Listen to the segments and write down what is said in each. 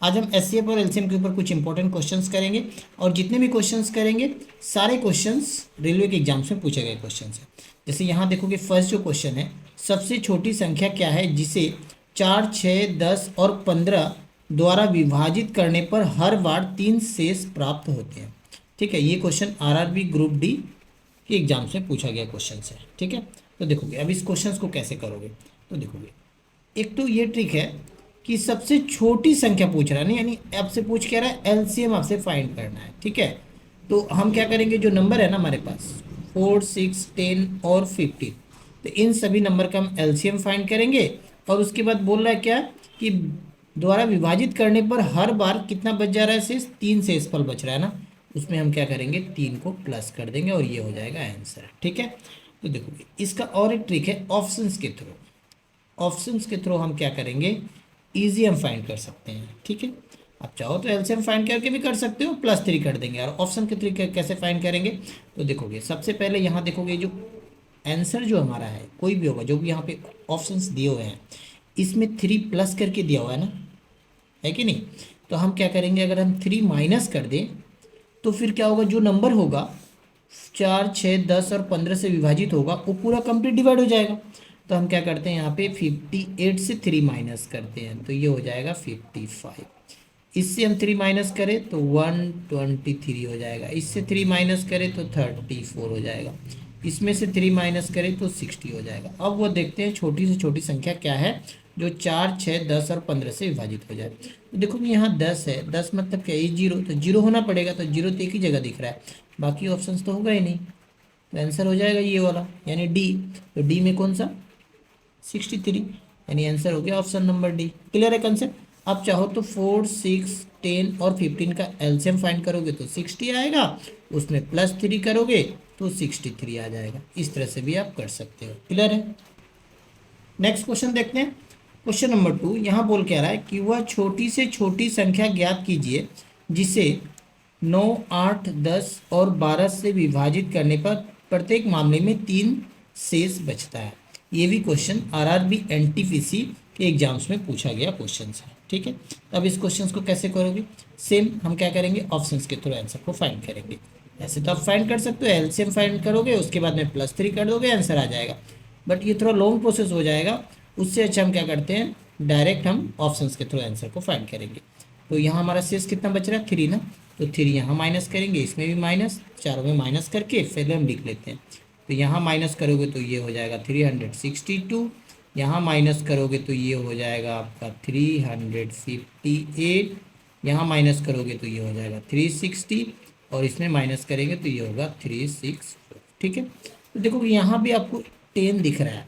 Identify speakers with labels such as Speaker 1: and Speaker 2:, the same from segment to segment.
Speaker 1: आज हम एचसीएफ और एलसीएम के ऊपर कुछ इंपॉर्टेंट क्वेश्चंस करेंगे और जितने भी क्वेश्चंस करेंगे सारे क्वेश्चंस रेलवे के एग्जाम्स में पूछे गए क्वेश्चंस हैं। जैसे यहाँ देखोगे फर्स्ट जो क्वेश्चन है, सबसे छोटी संख्या क्या है जिसे 4, 6, 10 और 15 द्वारा विभाजित करने पर हर बार 3 शेष प्राप्त होते हैं। ठीक है, ये क्वेश्चन आरआरबी ग्रुप डी के एग्जाम्स में पूछा गया क्वेश्चन है। ठीक है, तो देखोगे अब इस क्वेश्चन को कैसे करोगे। तो देखोगे एक तो ये ट्रिक है कि सबसे छोटी संख्या पूछ रहा है ना, यानी आपसे पूछ क्या रहा है, एलसीएम आपसे फाइंड करना है। ठीक है, तो हम क्या करेंगे, जो नंबर है ना हमारे पास 4, 6, 10 और 15, तो इन सभी नंबर का हम एलसीएम फाइंड करेंगे और उसके बाद बोल रहा है क्या कि द्वारा विभाजित करने पर हर बार कितना बच जा रहा है, शेष 3 शेष फल बच रहा है ना, उसमें हम क्या करेंगे 3 को प्लस कर देंगे और ये हो जाएगा आंसर। ठीक है, तो देखोगे इसका और एक ट्रिक है ऑप्शंस के थ्रू। ऑप्शंस के थ्रू हम क्या करेंगे, ईजी हम फाइंड कर सकते हैं। ठीक है, आप चाहो तो एलसीएम फाइंड करके भी कर सकते हो, +3 कर देंगे। और ऑप्शन के थ्रू कैसे फाइंड करेंगे, तो देखोगे सबसे पहले यहाँ देखोगे जो आंसर जो हमारा है कोई भी होगा, जो भी यहाँ पे ऑप्शंस दिए हुए हैं इसमें 3 प्लस करके दिया हुआ है ना, है कि नहीं। तो हम क्या करेंगे, अगर हम 3 माइनस कर दें तो फिर क्या होगा, जो नंबर होगा 4, 6, 10 और 15 से विभाजित होगा वो पूरा कंप्लीट डिवाइड हो जाएगा। तो हम क्या करते हैं, यहाँ पे 58 से 3 माइनस करते हैं तो ये हो जाएगा 55। इससे हम 3 माइनस करें तो 123 हो जाएगा, इससे 3 माइनस करें तो 34 हो जाएगा, इसमें से 3 माइनस करें तो 60 हो जाएगा। अब वो देखते हैं छोटी से छोटी संख्या क्या है जो 4, 6, 10 और 15 से विभाजित हो जाए। तो देखो कि यहाँ 10 है, 10 मतलब क्या है, जीरो, तो जीरो होना पड़ेगा, तो जीरो तो एक ही जगह दिख रहा है, बाकी ऑप्शंस तो होगा ही नहीं, तो आंसर हो जाएगा ये वाला यानी डी। तो डी में कौन सा, 63, यानी आंसर हो गया ऑप्शन नंबर डी। क्लियर है कंसेप्ट। आप चाहो तो 4, 6, 10 और 15 का एलसीएम फाइंड करोगे तो 60 आएगा, उसमें +3 करोगे तो 63 आ जाएगा। इस तरह से भी आप कर सकते हो। क्लियर है। नेक्स्ट क्वेश्चन देखते हैं। क्वेश्चन नंबर 2 यहाँ बोल क्या रहा है कि वह छोटी से छोटी संख्या ज्ञात कीजिए जिसे 9, 8, 10 और 12 से विभाजित करने पर प्रत्येक मामले में 3 शेष बचता है। ये भी क्वेश्चन आरआरबी एनटीपीसी के एग्जाम्स में पूछा गया क्वेश्चन है। ठीक है, अब इस क्वेश्चन को कैसे करोगे, सेम हम क्या करेंगे, ऑप्शंस के थ्रू आंसर को फाइंड करेंगे। ऐसे तो आप फाइंड कर सकते हो, एलसीएम फाइंड करोगे उसके बाद में +3 कर दोगे आंसर आ जाएगा, बट ये थोड़ा लॉन्ग प्रोसेस हो जाएगा। उससे अच्छा हम क्या करते हैं, डायरेक्ट हम ऑप्शंस के थ्रू आंसर को फाइंड करेंगे। तो यहाँ हमारा शेष कितना बच रहा है, 3 ना, तो 3 यहाँ माइनस करेंगे, इसमें भी माइनस, चारों में माइनस करके पहले हम लिख लेते हैं। तो यहाँ माइनस करोगे तो ये हो जाएगा 362, यहाँ माइनस करोगे तो ये हो जाएगा आपका 358, यहाँ माइनस करोगे तो ये हो जाएगा 360 और इसमें माइनस करेंगे तो ये होगा 364। ठीक है, तो देखो यहाँ भी आपको 10 दिख रहा है,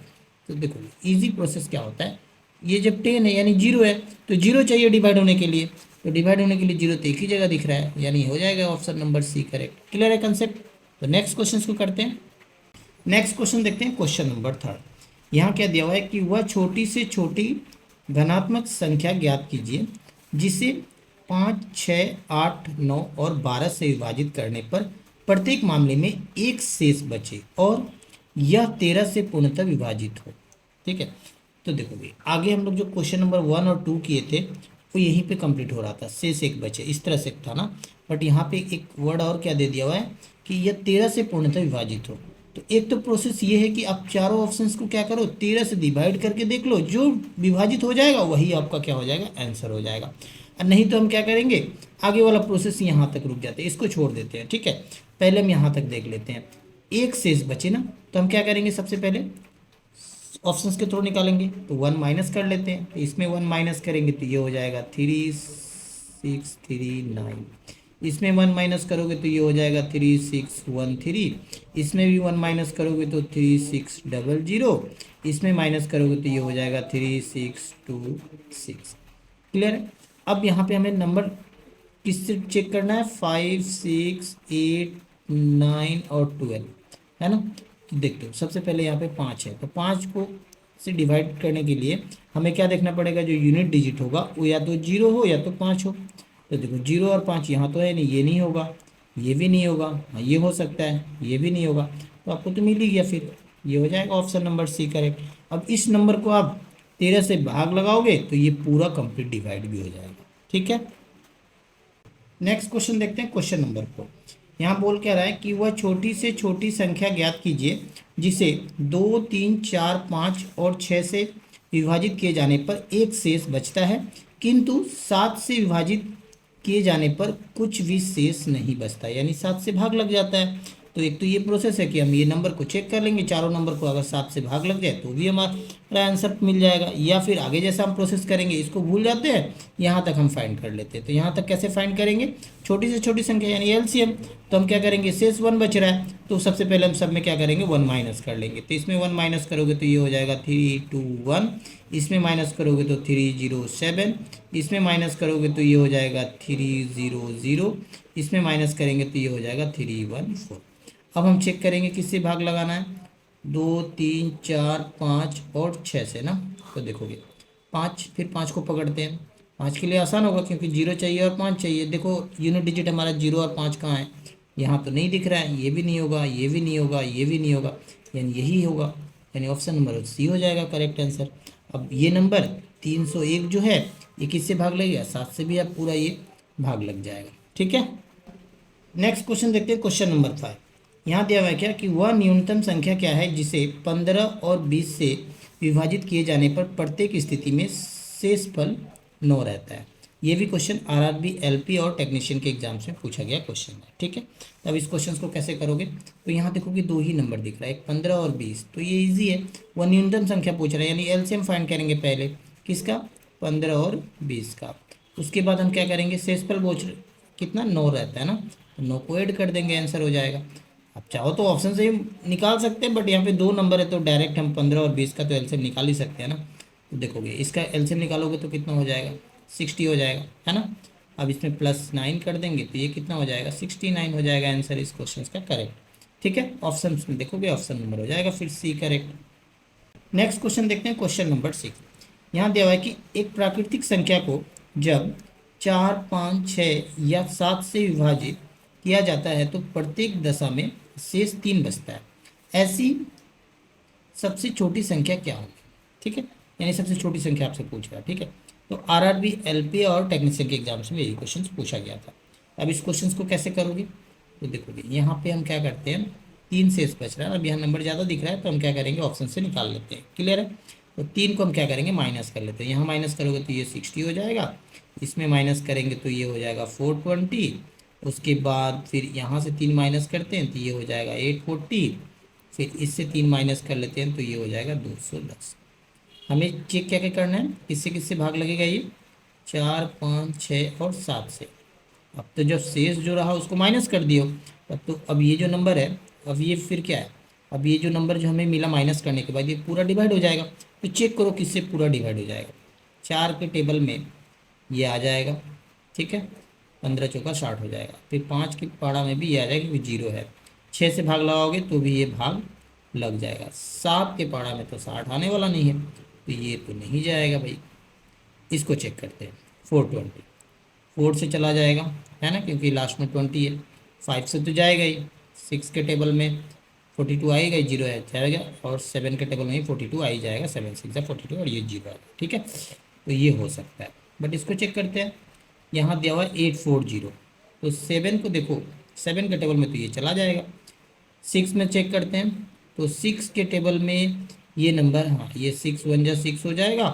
Speaker 1: तो देखो इजी प्रोसेस क्या होता है, ये जब 10 है यानी 0 है तो 0 चाहिए डिवाइड होने के लिए, तो डिवाइड होने के लिए 0 तो एक ही जगह दिख रहा है, यानी हो जाएगा option number C correct. Clear है कंसेप्ट। तो नेक्स्ट क्वेश्चन को करते हैं। नेक्स्ट क्वेश्चन देखते हैं, क्वेश्चन नंबर 3। यहाँ क्या दिया हुआ है कि वह छोटी से छोटी धनात्मक संख्या ज्ञात कीजिए जिसे 5, 6, 8, 9 और 12 से विभाजित करने पर प्रत्येक मामले में एक शेष बचे और यह 13 से पूर्णतः विभाजित हो। ठीक है, तो देखोगे आगे हम लोग जो क्वेश्चन नंबर 1 और 2 किए थे वो यहीं पे कंप्लीट हो रहा था, शेष एक बचे, इस तरह से था ना, बट यहाँ पे एक वर्ड और क्या दे दिया हुआ है कि यह 13 से पूर्णतः विभाजित हो। तो एक तो प्रोसेस ये है कि आप चारों ऑप्शंस को क्या करो, 13 से डिवाइड करके देख लो, जो विभाजित हो जाएगा वही आपका क्या हो जाएगा, आंसर हो जाएगा। और नहीं तो हम क्या करेंगे, आगे वाला प्रोसेस यहाँ तक रुक जाते हैं, इसको छोड़ देते हैं। ठीक है, पहले हम यहाँ तक देख लेते हैं। एक शेष बचे ना, तो हम क्या करेंगे, सबसे पहले ऑप्शंस के थ्रू निकालेंगे, तो 1 माइनस कर लेते हैं, तो इसमें 1 माइनस करेंगे तो ये हो जाएगा 3639, इसमें 1 माइनस करोगे तो ये हो जाएगा 3613, इसमें भी 1 माइनस करोगे तो 3600, इसमें माइनस करोगे तो ये हो जाएगा 3626। क्लियर है। अब यहाँ पे हमें नंबर किससे चेक करना है, 5, 6, 8, 9 और 12 है ना। तो देखते हो सबसे पहले यहाँ पे 5 है, तो 5 को से डिवाइड करने के लिए हमें क्या देखना पड़ेगा, जो यूनिट डिजिट होगा वो या तो 0 हो या तो 5 हो। तो देखो 0 और 5 यहाँ तो है नहीं, ये नहीं होगा, ये भी नहीं होगा, हाँ ये हो सकता है, ये भी नहीं होगा, तो आपको तो मिल ही गया, फिर ये हो जाएगा ऑप्शन नंबर सी करेक्ट। अब इस नंबर को आप 13 से भाग लगाओगे तो ये पूरा कंप्लीट डिवाइड भी हो जाएगा। ठीक है। नेक्स्ट क्वेश्चन देखते हैं, क्वेश्चन नंबर 4। यहाँ बोल क्या रहा है कि वह छोटी से छोटी संख्या ज्ञात कीजिए जिसे 2, 3, 4, 5 और 6 से विभाजित किए जाने पर एक शेष बचता है, किंतु 7 से विभाजित किए जाने पर कुछ भी शेष नहीं बचता, यानी 7 से भाग लग जाता है। तो एक तो ये प्रोसेस है कि हम ये नंबर को चेक कर लेंगे, चारों नंबर को अगर 7 से भाग लग जाए तो भी हमारा आंसर मिल जाएगा, या फिर आगे जैसा हम प्रोसेस करेंगे, इसको भूल जाते हैं, यहाँ तक हम फाइंड कर लेते हैं। तो यहाँ तक कैसे फाइंड करेंगे, छोटी से छोटी संख्या यानी एलसीएम। तो हम क्या करेंगे, शेष 1 बच रहा है, तो सबसे पहले हम सब में क्या करेंगे, 1 माइनस कर लेंगे। तो इसमें 1 माइनस करोगे तो ये हो जाएगा 3, 2, 1, इसमें माइनस करोगे तो 3, 0, 7, इसमें माइनस करोगे तो ये हो जाएगा 3, 0, 0, इसमें माइनस करेंगे तो ये हो जाएगा 3, 1, 4। अब हम चेक करेंगे किससे भाग लगाना है, 2, 3, 4, 5 और 6 से ना। तो देखोगे 5, फिर 5 को पकड़ते हैं। 5 के लिए आसान होगा क्योंकि 0 चाहिए और 5 चाहिए। देखो यूनिट डिजिट हमारा 0 और 5 कहाँ है, यहाँ तो नहीं दिख रहा है, ये भी नहीं होगा, ये भी नहीं होगा, ये भी नहीं होगा, यानी यही होगा, यानी ऑप्शन नंबर सी हो जाएगा करेक्ट आंसर। अब ये नंबर 301 जो है ये किससे भाग लगेगा, 7 से भी अब पूरा ये भाग लग जाएगा। ठीक है। नेक्स्ट क्वेश्चन देखते हैं, क्वेश्चन नंबर 5। यहाँ दिया हुआ है क्या कि वह न्यूनतम संख्या क्या है जिसे 15 और 20 से विभाजित किए जाने पर प्रत्येक स्थिति में शेषफल 9 रहता है। ये भी क्वेश्चन आरआरबी, एलपी और टेक्नीशियन के एग्जाम्स में पूछा गया क्वेश्चन है। ठीक है। अब इस क्वेश्चन को कैसे करोगे, तो यहाँ देखो कि 2 ही नंबर दिख रहा है, एक 15 और 20, तो ये ईजी है। वह न्यूनतम संख्या पूछ रहा है, यानी एलसीएम फाइंड करेंगे पहले किसका, 15 और 20 का। उसके बाद हम क्या करेंगे, शेषफल पूछ कितना, 9 रहता है ना, तो 9 को ऐड कर देंगे, आंसर हो जाएगा। आप चाहो तो ऑप्शन से ही निकाल सकते हैं, बट यहाँ पे 2 नंबर है तो डायरेक्ट हम 15 और 20 का तो एलसीएम निकाल ही सकते हैं ना। तो देखोगे इसका एलसीएम निकालोगे तो कितना हो जाएगा, 60 हो जाएगा, है ना। अब इसमें +9 कर देंगे तो ये कितना हो जाएगा, 69 हो जाएगा आंसर इस क्वेश्चन का करेक्ट। ठीक है। ऑप्शन में देखोगे ऑप्शन नंबर हो जाएगा फिर सी करेक्ट। नेक्स्ट क्वेश्चन देखते हैं, क्वेश्चन नंबर 6। यहाँ दिया हुआ है कि एक प्राकृतिक संख्या को जब 4, 5, 6 या 7 से विभाजित किया जाता है तो प्रत्येक दशा में शेष 3 बचता है। ऐसी सबसे छोटी संख्या क्या होगी। ठीक है, यानी सबसे छोटी संख्या आपसे पूछ रहा है। ठीक है, तो आरआरबी, एलपी और टेक्नीशियन के एग्जाम्स में यही क्वेश्चन पूछा गया था। अब इस क्वेश्चन को कैसे करोगे, तो देखोगे यहाँ पे हम क्या करते हैं, 3 शेष बच रहा है। अब यहाँ नंबर ज़्यादा दिख रहा है तो हम क्या करेंगे, ऑप्शन से निकाल लेते हैं। क्लियर है। तो 3 को हम क्या करेंगे, माइनस कर लेते हैं। यहाँ माइनस करोगे तो ये 60 हो जाएगा, इसमें माइनस करेंगे तो ये हो जाएगा 420। उसके बाद फिर यहाँ से 3 माइनस करते हैं तो ये हो जाएगा 840। फिर इससे 3 माइनस कर लेते हैं तो ये हो जाएगा 210। हमें चेक क्या क्या करना है, किससे किससे भाग लगेगा, ये 4, 5, 6 और 7 से। अब तो जब शेष जो रहा उसको माइनस कर दियो, अब तो अब ये जो नंबर है, अब ये फिर क्या है, अब ये जो नंबर जो हमें मिला माइनस करने के बाद ये पूरा डिवाइड हो जाएगा। तो चेक करो किससे पूरा डिवाइड हो जाएगा, 4 के टेबल में ये आ जाएगा। ठीक है, 15 चौका 60 हो जाएगा। फिर 5 की पाड़ा में भी ये आ जाएगा क्योंकि 0 है। 6 से भाग लगाओगे तो भी ये भाग लग जाएगा। 7 के पाड़ा में तो 60 आने वाला नहीं है तो ये तो नहीं जाएगा भाई। इसको चेक करते हैं, 420 4 से चला जाएगा, है ना, क्योंकि लास्ट में 20 है। 5 से तो जाएगा ही, 6 के टेबल में 42 आएगा, 0 है जाएगा, और 7 के टेबल में 42 आ ही जाएगा, 7 6 42 और ये 0 आएगा। ठीक है, तो ये हो सकता है, बट इसको चेक करते हैं। यहाँ दिया हुआ है 840, तो 7 को देखो, 7 के टेबल में तो ये चला जाएगा। 6 में चेक करते हैं, तो 6 के टेबल में ये नंबर, हाँ ये 6 1 जा 6 हो जाएगा,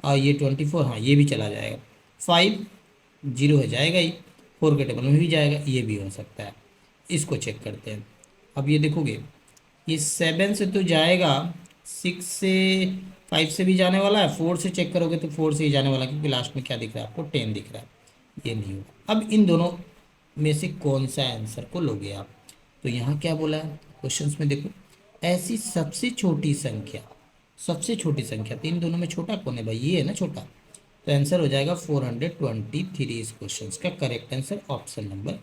Speaker 1: और ये 24, हाँ ये भी चला जाएगा। 5 0 हो जाएगा ही, 4 के टेबल में भी जाएगा, ये भी हो सकता है। इसको चेक करते हैं। अब ये देखोगे ये 7 से तो जाएगा, 6 से 5 से भी जाने वाला है, 4 से चेक करोगे तो 4 से ही जाने वाला है, क्योंकि लास्ट में क्या दिख रहा है आपको, 10 दिख रहा है, ये नहीं होगा। अब इन दोनों में से कौन सा आंसर को लोगे आप, तो यहाँ क्या बोला है क्वेश्चन में, देखो ऐसी सबसे छोटी संख्या, सबसे छोटी संख्या, तो इन दोनों में छोटा कौन है भाई, ये है ना छोटा, तो आंसर हो जाएगा 423 इस क्वेश्चन का correct answer option number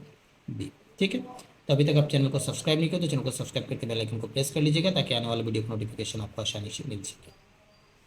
Speaker 1: B. ठीक है, तो अभी तक आप चैनल को सब्सक्राइब नहीं किया तो चैनल को सब्सक्राइब करके बेल आइकन को प्रेस कर लीजिएगा ताकि आने वाले वीडियो का नोटिफिकेशन आपको आसानी से मिल सके।